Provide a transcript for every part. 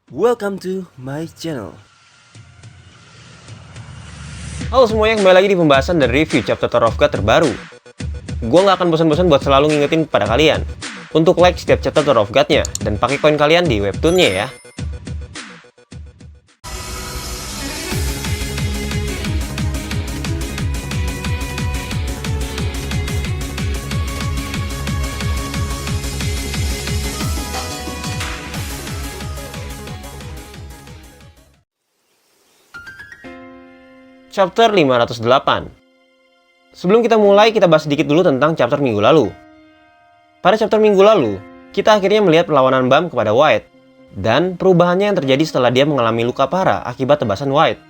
Welcome to my channel. Halo semuanya, kembali lagi di pembahasan dan review chapter Tower of God terbaru. Gue gak akan bosan-bosan buat selalu ngingetin kepada kalian untuk like setiap chapter Tower of God-nya dan pakai koin kalian di webtoonnya ya. Chapter 508. Sebelum kita mulai, kita bahas sedikit dulu tentang chapter minggu lalu. Pada chapter minggu lalu, kita akhirnya melihat perlawanan Bam kepada White dan perubahannya yang terjadi setelah dia mengalami luka parah akibat tebasan White.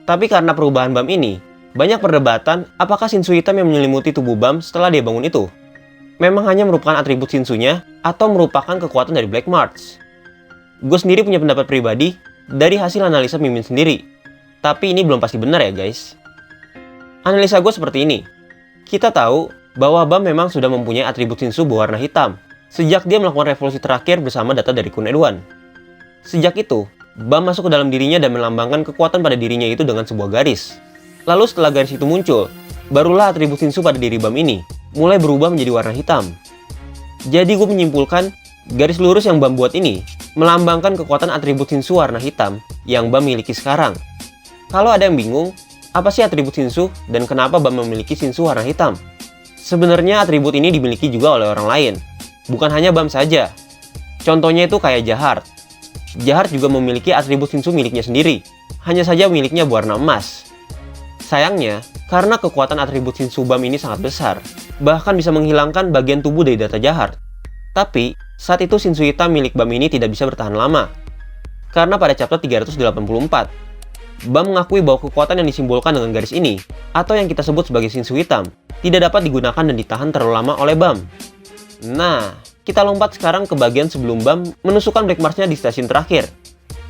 Tapi karena perubahan Bam ini, banyak perdebatan apakah Shinsu hitam yang menyelimuti tubuh Bam setelah dia bangun itu memang hanya merupakan atribut Shinsunya atau merupakan kekuatan dari Black March. Gue sendiri punya pendapat pribadi dari hasil analisa Mimin sendiri. Tapi ini belum pasti benar ya guys. Analisa gue seperti ini. Kita tahu bahwa Bam memang sudah mempunyai atribut Shinsu berwarna hitam sejak dia melakukan revolusi terakhir bersama data dari Kun Edwan. Sejak itu, Bam masuk ke dalam dirinya dan melambangkan kekuatan pada dirinya itu dengan sebuah garis. Lalu setelah garis itu muncul, barulah atribut Shinsu pada diri Bam ini mulai berubah menjadi warna hitam. Jadi gue menyimpulkan, garis lurus yang Bam buat ini melambangkan kekuatan atribut Shinsu warna hitam yang Bam miliki sekarang. Kalau ada yang bingung, apa sih atribut Shinsu dan kenapa Bam memiliki Shinsu warna hitam? Sebenarnya atribut ini dimiliki juga oleh orang lain, bukan hanya Bam saja. Contohnya itu kayak Jahart. Jahart juga memiliki atribut Shinsu miliknya sendiri, hanya saja miliknya berwarna emas. Sayangnya, karena kekuatan atribut Shinsu Bam ini sangat besar, bahkan bisa menghilangkan bagian tubuh dari data Jahart. Tapi, saat itu Shinsu hitam milik Bam ini tidak bisa bertahan lama. Karena pada chapter 384, Bam mengakui bahwa kekuatan yang disimbolkan dengan garis ini, atau yang kita sebut sebagai Shinsu hitam, tidak dapat digunakan dan ditahan terlalu lama oleh Bam. Nah, kita lompat sekarang ke bagian sebelum Bam menusukkan Black March-nya di stasiun terakhir,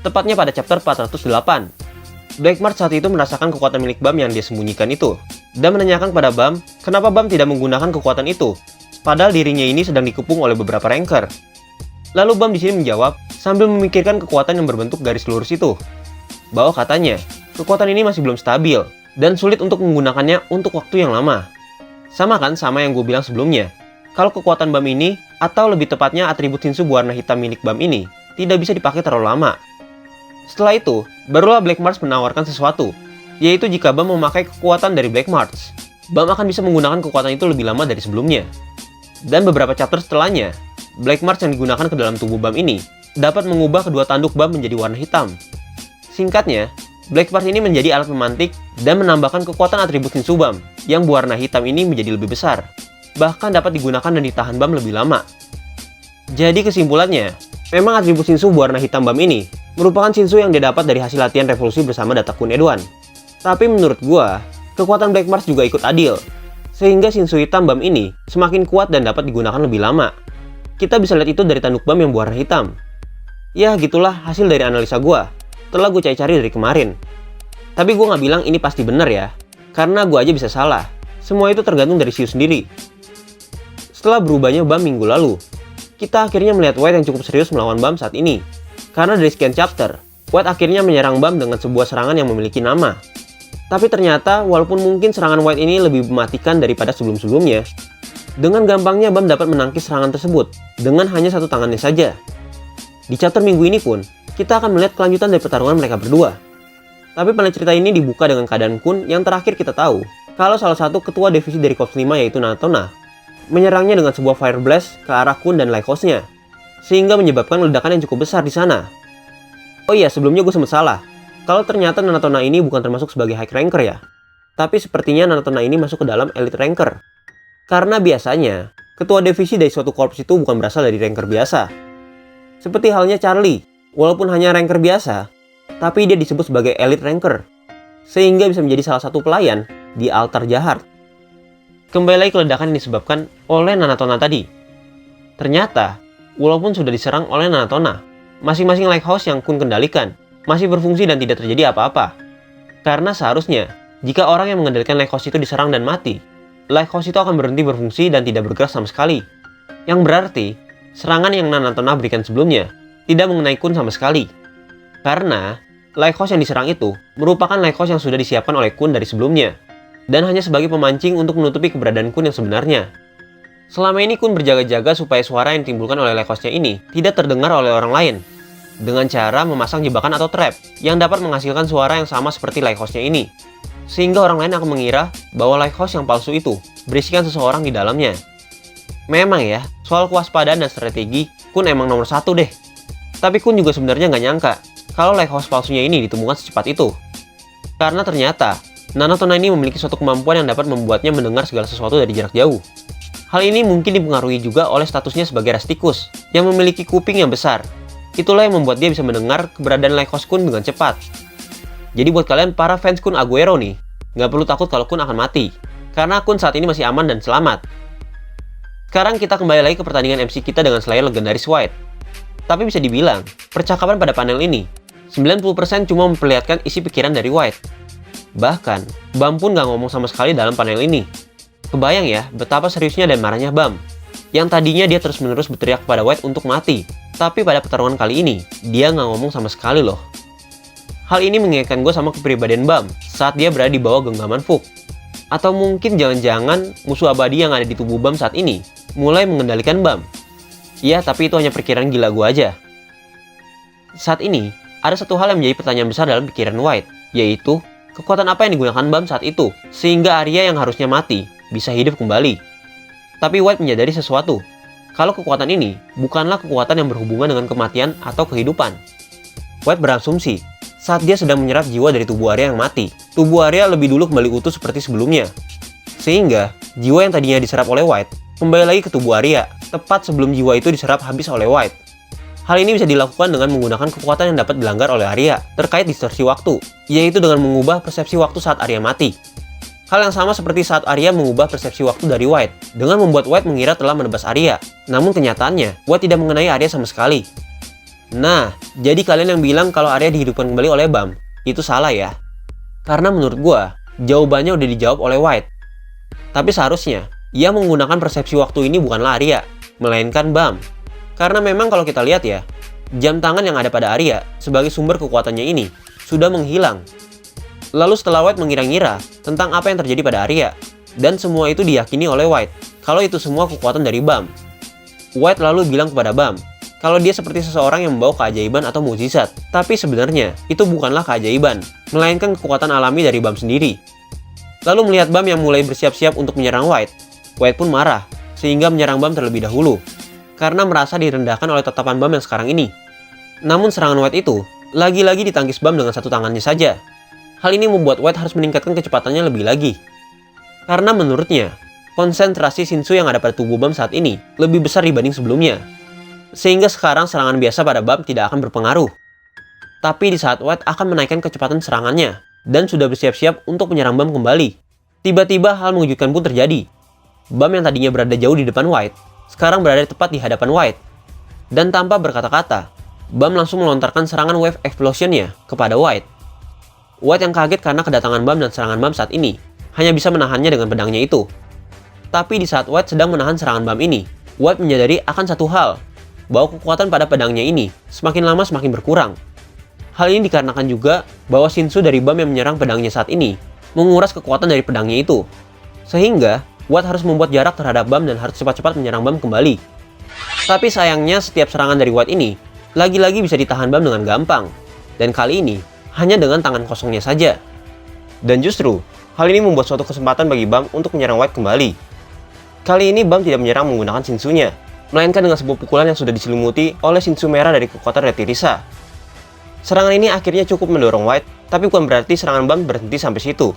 tepatnya pada chapter 408. Black March saat itu merasakan kekuatan milik Bam yang dia sembunyikan itu, dan menanyakan kepada Bam, kenapa Bam tidak menggunakan kekuatan itu, padahal dirinya ini sedang dikepung oleh beberapa ranker. Lalu Bam di sini menjawab, sambil memikirkan kekuatan yang berbentuk garis lurus itu, bahwa katanya, kekuatan ini masih belum stabil dan sulit untuk menggunakannya untuk waktu yang lama. Sama kan sama yang gue bilang sebelumnya, kalau kekuatan Bam ini, atau lebih tepatnya atribut Shinsu berwarna hitam milik Bam ini, tidak bisa dipakai terlalu lama. Setelah itu, barulah Black March menawarkan sesuatu, yaitu jika Bam memakai kekuatan dari Black March, Bam akan bisa menggunakan kekuatan itu lebih lama dari sebelumnya. Dan beberapa chapter setelahnya, Black March yang digunakan ke dalam tubuh Bam ini, dapat mengubah kedua tanduk Bam menjadi warna hitam. Singkatnya, Black March ini menjadi alat memantik dan menambahkan kekuatan atribut Shinsu Bam yang berwarna hitam ini menjadi lebih besar, bahkan dapat digunakan dan ditahan Bam lebih lama. Jadi kesimpulannya, memang atribut Shinsu berwarna hitam Bam ini merupakan Shinsu yang dia dapat dari hasil latihan revolusi bersama data Kun Edwan. Tapi menurut gua, kekuatan Black March juga ikut adil, sehingga Shinsu hitam Bam ini semakin kuat dan dapat digunakan lebih lama. Kita bisa lihat itu dari tanduk Bam yang berwarna hitam. Ya gitulah hasil dari analisa gua setelah gue cari-cari dari kemarin. Tapi gue nggak bilang ini pasti benar ya, karena gue aja bisa salah. Semua itu tergantung dari Siu sendiri. Setelah berubahnya Bam minggu lalu, kita akhirnya melihat White yang cukup serius melawan Bam saat ini. Karena dari sekian chapter, White akhirnya menyerang Bam dengan sebuah serangan yang memiliki nama. Tapi ternyata walaupun mungkin serangan White ini lebih mematikan daripada sebelum-sebelumnya, dengan gampangnya Bam dapat menangkis serangan tersebut dengan hanya satu tangannya saja. Di chapter minggu ini pun, kita akan melihat kelanjutan dari pertarungan mereka berdua. Tapi pada cerita ini dibuka dengan keadaan Kun yang terakhir kita tahu kalau salah satu ketua divisi dari Corps 5 yaitu Nanatona menyerangnya dengan sebuah fire blast ke arah Kun dan Lycos-nya, sehingga menyebabkan ledakan yang cukup besar di sana. Oh iya, sebelumnya gue sempat salah kalau ternyata Nanatona ini bukan termasuk sebagai high ranker ya, tapi sepertinya Nanatona ini masuk ke dalam elite ranker. Karena biasanya ketua divisi dari suatu korps itu bukan berasal dari ranker biasa. Seperti halnya Charlie, walaupun hanya ranker biasa, tapi dia disebut sebagai elite ranker, sehingga bisa menjadi salah satu pelayan di altar Jahart. Kembali lagi ke ledakan yang disebabkan oleh Nanatona tadi. Ternyata, walaupun sudah diserang oleh Nanatona, masing-masing lighthouse yang Kun kendalikan masih berfungsi dan tidak terjadi apa-apa. Karena seharusnya, jika orang yang mengendalikan lighthouse itu diserang dan mati, lighthouse itu akan berhenti berfungsi dan tidak bergerak sama sekali. Yang berarti, serangan yang Nanatona berikan sebelumnya tidak mengenai Kun sama sekali. Karena Lycos yang diserang itu merupakan Lycos yang sudah disiapkan oleh Kun dari sebelumnya, dan hanya sebagai pemancing untuk menutupi keberadaan Kun yang sebenarnya. Selama ini Kun berjaga-jaga supaya suara yang ditimbulkan oleh Lycosnya ini tidak terdengar oleh orang lain, dengan cara memasang jebakan atau trap yang dapat menghasilkan suara yang sama seperti Lycosnya ini, sehingga orang lain akan mengira bahwa Lycos yang palsu itu berisikan seseorang di dalamnya. Memang ya, soal kewaspadaan dan strategi, Kun emang nomor satu deh. Tapi Kun juga sebenarnya nggak nyangka kalau Lycos palsunya ini ditemukan secepat itu. Karena ternyata, Nanotona ini memiliki suatu kemampuan yang dapat membuatnya mendengar segala sesuatu dari jarak jauh. Hal ini mungkin dipengaruhi juga oleh statusnya sebagai ras tikus, yang memiliki kuping yang besar. Itulah yang membuat dia bisa mendengar keberadaan Lycos Kun dengan cepat. Jadi buat kalian para fans Kun Aguero nih, nggak perlu takut kalau Kun akan mati, karena Kun saat ini masih aman dan selamat. Sekarang kita kembali lagi ke pertandingan MC kita dengan Slayer legendaris White. Tapi bisa dibilang, percakapan pada panel ini 90% cuma memperlihatkan isi pikiran dari White. Bahkan, Bam pun gak ngomong sama sekali dalam panel ini. Kebayang ya betapa seriusnya dan marahnya Bam, yang tadinya dia terus-menerus berteriak kepada White untuk mati. Tapi pada pertarungan kali ini, dia gak ngomong sama sekali loh. Hal ini mengingatkan gue sama kepribadian Bam saat dia berada di bawah genggaman Fook. Atau mungkin jangan-jangan musuh abadi yang ada di tubuh Bam saat ini mulai mengendalikan Bam. Ya, tapi itu hanya perkiraan gila gue aja. Saat ini, ada satu hal yang menjadi pertanyaan besar dalam pikiran White, yaitu kekuatan apa yang digunakan Bam saat itu, sehingga Arya yang harusnya mati bisa hidup kembali. Tapi White menyadari sesuatu, kalau kekuatan ini bukanlah kekuatan yang berhubungan dengan kematian atau kehidupan. White berasumsi, saat dia sedang menyerap jiwa dari tubuh Arya yang mati, tubuh Arya lebih dulu kembali utuh seperti sebelumnya. Sehingga, jiwa yang tadinya diserap oleh White, kembali lagi ke tubuh Arya, tepat sebelum jiwa itu diserap habis oleh White. Hal ini bisa dilakukan dengan menggunakan kekuatan yang dapat dilanggar oleh Arya terkait distorsi waktu, yaitu dengan mengubah persepsi waktu saat Arya mati. Hal yang sama seperti saat Arya mengubah persepsi waktu dari White, dengan membuat White mengira telah menebas Arya. Namun kenyataannya, White tidak mengenai Arya sama sekali. Nah, jadi kalian yang bilang kalau Arya dihidupkan kembali oleh Bam, itu salah ya. Karena menurut gua, jawabannya udah dijawab oleh White. Tapi seharusnya, ia menggunakan persepsi waktu ini bukanlah Arya, melainkan Bam. Karena memang kalau kita lihat ya, jam tangan yang ada pada Arya sebagai sumber kekuatannya ini sudah menghilang. Lalu setelah White mengira-ngira tentang apa yang terjadi pada Arya, dan semua itu diyakini oleh White kalau itu semua kekuatan dari Bam. White lalu bilang kepada Bam kalau dia seperti seseorang yang membawa keajaiban atau mukjizat, tapi sebenarnya itu bukanlah keajaiban, melainkan kekuatan alami dari Bam sendiri. Lalu melihat Bam yang mulai bersiap-siap untuk menyerang White, White pun marah sehingga menyerang Bam terlebih dahulu, karena merasa direndahkan oleh tatapan Bam yang sekarang ini. Namun serangan White itu lagi-lagi ditangkis Bam dengan satu tangannya saja. Hal ini membuat White harus meningkatkan kecepatannya lebih lagi. Karena menurutnya, konsentrasi Shinsu yang ada pada tubuh Bam saat ini lebih besar dibanding sebelumnya. Sehingga sekarang serangan biasa pada Bam tidak akan berpengaruh. Tapi di saat White akan menaikkan kecepatan serangannya dan sudah bersiap-siap untuk menyerang Bam kembali, tiba-tiba hal mengejutkan pun terjadi. Bam yang tadinya berada jauh di depan White, sekarang berada tepat di hadapan White. Dan tanpa berkata-kata, Bam langsung melontarkan serangan Wave Explosion-nya kepada White. White yang kaget karena kedatangan Bam dan serangan Bam saat ini, hanya bisa menahannya dengan pedangnya itu. Tapi di saat White sedang menahan serangan Bam ini, White menyadari akan satu hal, bahwa kekuatan pada pedangnya ini semakin lama semakin berkurang. Hal ini dikarenakan juga bahwa Shinsu dari Bam yang menyerang pedangnya saat ini menguras kekuatan dari pedangnya itu. Sehingga, White harus membuat jarak terhadap Bam dan harus cepat-cepat menyerang Bam kembali. Tapi sayangnya setiap serangan dari White ini lagi-lagi bisa ditahan Bam dengan gampang. Dan kali ini hanya dengan tangan kosongnya saja. Dan justru, hal ini membuat suatu kesempatan bagi Bam untuk menyerang White kembali. Kali ini Bam tidak menyerang menggunakan Shinsu-nya, melainkan dengan sebuah pukulan yang sudah diselimuti oleh Shinsu merah dari kekuatan Retirisa. Serangan ini akhirnya cukup mendorong White, tapi bukan berarti serangan Bam berhenti sampai situ.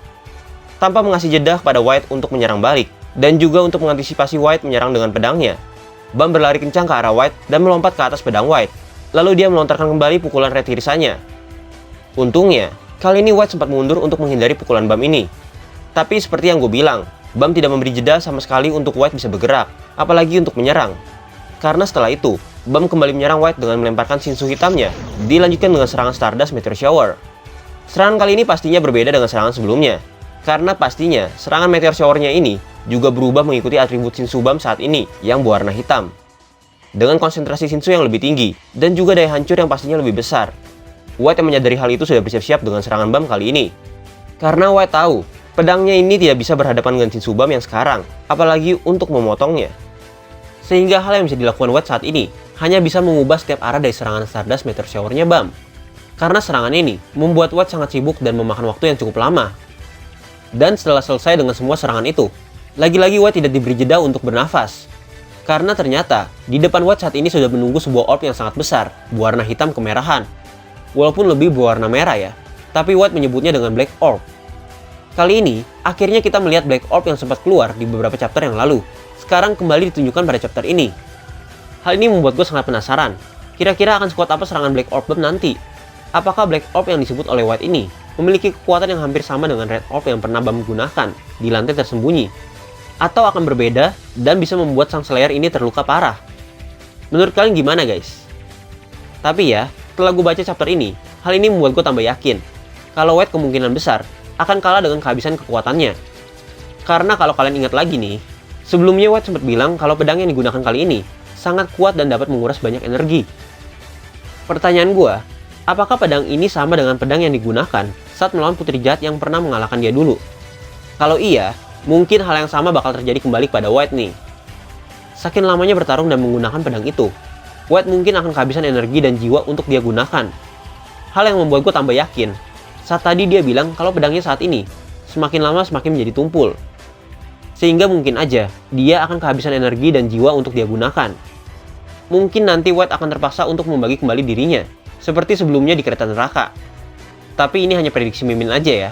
Tanpa mengasih jeda kepada White untuk menyerang balik, dan juga untuk mengantisipasi White menyerang dengan pedangnya, Bam berlari kencang ke arah White dan melompat ke atas pedang White. Lalu dia melontarkan kembali pukulan Retirisanya. Untungnya, kali ini White sempat mundur untuk menghindari pukulan Bam ini. Tapi seperti yang gue bilang, Bam tidak memberi jeda sama sekali untuk White bisa bergerak, apalagi untuk menyerang. Karena setelah itu, Bam kembali menyerang White dengan melemparkan Shinsu hitamnya, dilanjutkan dengan serangan Stardust Meteor Shower. Serangan kali ini pastinya berbeda dengan serangan sebelumnya, karena pastinya serangan Meteor Shower-nya ini juga berubah mengikuti atribut Shinsu Bam saat ini yang berwarna hitam. Dengan konsentrasi Shinsu yang lebih tinggi, dan juga daya hancur yang pastinya lebih besar. White yang menyadari hal itu sudah bersiap-siap dengan serangan Bam kali ini. Karena White tahu, pedangnya ini tidak bisa berhadapan dengan Shinsu Bam yang sekarang, apalagi untuk memotongnya. Sehingga hal yang bisa dilakukan White saat ini hanya bisa mengubah setiap arah dari serangan Stardust Meteor Shower-nya Bam. Karena serangan ini membuat White sangat sibuk dan memakan waktu yang cukup lama. Dan setelah selesai dengan semua serangan itu, lagi-lagi White tidak diberi jeda untuk bernafas. Karena ternyata, di depan White saat ini sudah menunggu sebuah orb yang sangat besar, berwarna hitam kemerahan. Walaupun lebih berwarna merah ya, tapi White menyebutnya dengan Black Orb. Kali ini, akhirnya kita melihat Black Orb yang sempat keluar di beberapa chapter yang lalu. Sekarang kembali ditunjukkan pada chapter ini. Hal ini membuat gue sangat penasaran. Kira-kira akan sekuat apa serangan Black Orb nanti? Apakah Black Orb yang disebut oleh White ini memiliki kekuatan yang hampir sama dengan Red Orb yang pernah Bam gunakan di lantai tersembunyi? Atau akan berbeda dan bisa membuat sang Slayer ini terluka parah? Menurut kalian gimana guys? Tapi ya, setelah gue baca chapter ini, hal ini membuat gue tambah yakin kalau White kemungkinan besar akan kalah dengan kehabisan kekuatannya. Karena kalau kalian ingat lagi nih, sebelumnya White sempat bilang kalau pedang yang digunakan kali ini sangat kuat dan dapat menguras banyak energi. Pertanyaan gue, apakah pedang ini sama dengan pedang yang digunakan saat melawan putri jahat yang pernah mengalahkan dia dulu? Kalau iya, mungkin hal yang sama bakal terjadi kembali pada White nih. Saking lamanya bertarung dan menggunakan pedang itu, White mungkin akan kehabisan energi dan jiwa untuk dia gunakan. Hal yang membuat gue tambah yakin, saat tadi dia bilang kalau pedangnya saat ini semakin lama semakin menjadi tumpul. Sehingga mungkin aja dia akan kehabisan energi dan jiwa untuk dia gunakan. Mungkin nanti White akan terpaksa untuk membagi kembali dirinya, seperti sebelumnya di kereta neraka. Tapi ini hanya prediksi Mimin aja ya.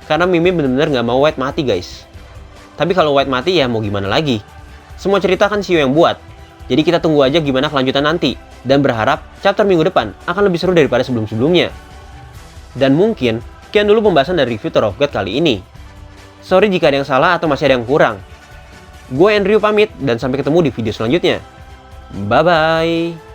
Karena Mimin benar-benar nggak mau White mati guys. Tapi kalau White mati ya mau gimana lagi. Semua cerita kan Shio yang buat. Jadi kita tunggu aja gimana kelanjutan nanti. Dan berharap chapter minggu depan akan lebih seru daripada sebelum-sebelumnya. Dan mungkin, sekian dulu pembahasan dari review Tower of God kali ini. Sorry jika ada yang salah atau masih ada yang kurang. Gue Andrew pamit dan sampai ketemu di video selanjutnya. Bye-bye.